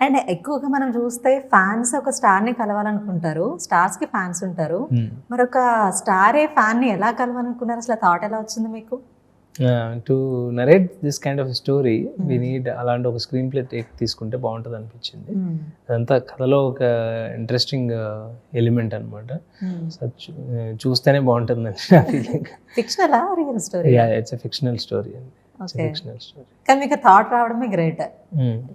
And ఎక్కువగా మనం చూస్తే ఫ్యాన్స్ ఒక స్టార్‌ని కలవాలనుకుంటారు. స్టార్స్‌కి ఫ్యాన్స్ ఉంటారు. మరొక స్టారే ఫ్యాన్‌ని ఎలా కలవాలనుకున్నారు? అసలు థాట్ ఎలా వచ్చింది మీకు? To narrate this kind of story we need అలాంటి ఒక స్క్రీన్ ప్లే తీసుకుంటే బాగుంటుంది అనిపించింది. అదంతా కథలో ఒక ఇంట్రెస్టింగ్ ఎలిమెంట్ అనమాట. చూస్తేనే బాగుంటుంది నా ఫీలింగ్. ఫిక్షనలా? Real story? It's fictional story అండి. Fictional story. కానీ మీకు థాట్ రావడమే గ్రేట్.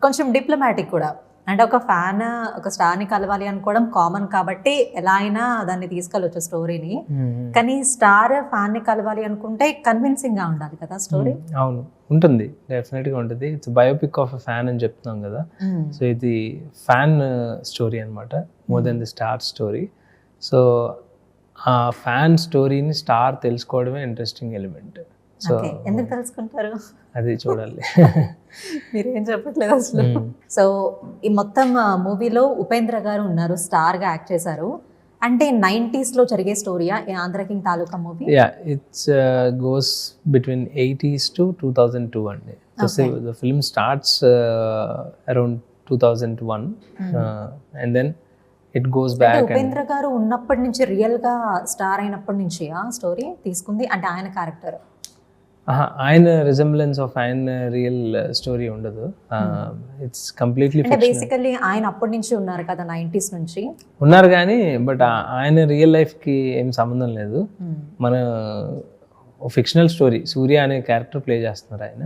కొంచెం డిప్లొమాటిక్ కూడా. అంటే ఒక ఫ్యాన్ ఒక స్టార్‌ని కలవాలి అనుకోవడం కామన్ కాబట్టి ఎలా అయినా దాన్ని తీసుకెళ్ళొచ్చు స్టోరీని. కానీ స్టార్ ఫ్యాన్‌ని కలవాలి అనుకుంటే కన్విన్సింగ్‌గా ఉండాలి కదా స్టోరీ. అవును, ఉంటుంది, డెఫినెట్గా ఉంటుంది. It's biopic of a fan అని చెప్తున్నాం కదా. సో ఇది ఫ్యాన్ స్టోరీ అనమాట, more than the star story. So ఆ ఫ్యాన్ స్టోరీని స్టార్ తెలుసుకోవడమే ఇంట్రెస్టింగ్ ఎలిమెంట్. సో ఎందుకు తెలుసుకుంటారు? అది చూడాలి. మీరేం చెప్పట్లేదు అసలు. సో ఈ మొత్తం మూవీలో ఉపేంద్ర గారు ఉన్నారు, స్టార్గా యాక్ట్ చేశారు. అంటే 90s లో జరిగే స్టోరీయా Andhra king Taluka movie? It's goes between 80s to 2002 అండి. The film starts around 2001 and then it goes back. Upendra garu ఉన్నప్పటి నుంచి రియల్ గా స్టార్ అయినప్పటి నుంచి ఆ స్టోరీ తీసుకుంది అంటే ఆయన క్యారెక్టర్ ఆయన రిజెంబ్లెన్స్ ఆఫ్ ఆయన రియల్ స్టోరీ ఉండదు. ఇట్స్ కంప్లీట్లీ బేసికల్లీ ఆయన అప్పటి నుంచి ఉన్నారు కదా 90s నుంచి ఉన్నారు కానీ బట్ ఆయన రియల్ లైఫ్కి ఏం సంబంధం లేదు. మన ఫిక్షనల్ స్టోరీ సూర్య అనే క్యారెక్టర్ ప్లే చేస్తున్నారు ఆయన.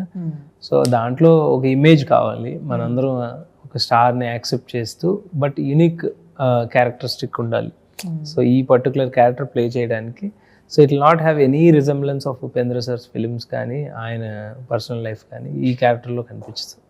సో దాంట్లో ఒక ఇమేజ్ కావాలి, మనందరం ఒక స్టార్ని యాక్సెప్ట్ చేస్తూ బట్ యూనిక్ క్యారెక్టరిస్టిక్ ఉండాలి. సో ఈ పర్టికులర్ క్యారెక్టర్ ప్లే చేయడానికి so it will not have any resemblance of Upendra sir's films కానీ ఆయన పర్సనల్ లైఫ్ కానీ ఈ క్యారెక్టర్లో కనిపిస్తుంది.